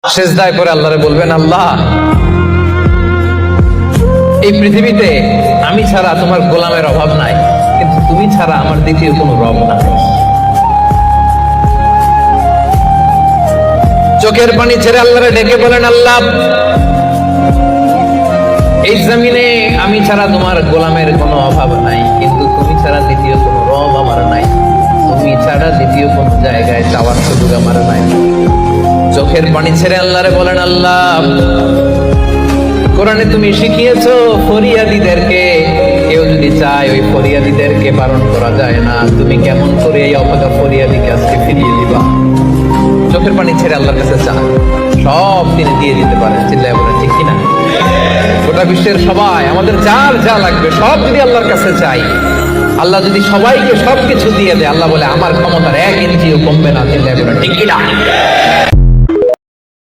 সেজদায় পড়ে আল্লাহরে বলবেন, আল্লাহ এই পৃথিবীতে আমি ছাড়া তোমার গোলামের অভাব নাই, কিন্তু তুমি ছাড়া আমার দ্বিতীয় কোনো রব নাই। চোখের পানি ছেড়ে আল্লাহরে ডেকে বলেন, আল্লাহ এই জমিনে আমি ছাড়া তোমার গোলামের কোনো অভাব নাই, কিন্তু তুমি ছাড়া দ্বিতীয় কোনো রব আমার নাই, তুমি ছাড়া দ্বিতীয় কোনো জায়গায় যাওয়ার সুযোগ আমার নাই। চোখের পানি ছেড়ে আল্লাহরে বলেন, আল্লাহ কোরআনে তুমি শিখিয়েছো ফরিয়াদীদেরকে কেউ যদি চায় ওই ফরিয়াদীদেরকে বারণ করা যায় না, তুমি কেমন করে এই অভাগা ফরিয়াদীকে আজকে ফিরিয়ে দিবা? চোখের পানি ছেড়ে আল্লাহর কাছে চান, সব তিনি দিয়ে দিতে পারেন। চিল্লায় বলেন ঠিক কিনা? গোটা বিশ্বের সবাই আমাদের যার যা লাগবে সব যদি আল্লাহর কাছে চাই, আল্লাহ যদি সবাইকে সবকিছু দিয়ে দেয়, আল্লাহ বলে আমার ক্ষমতার 1 ইঞ্চিও কমবে না। চিল্লায় বলেন ঠিক কিনা?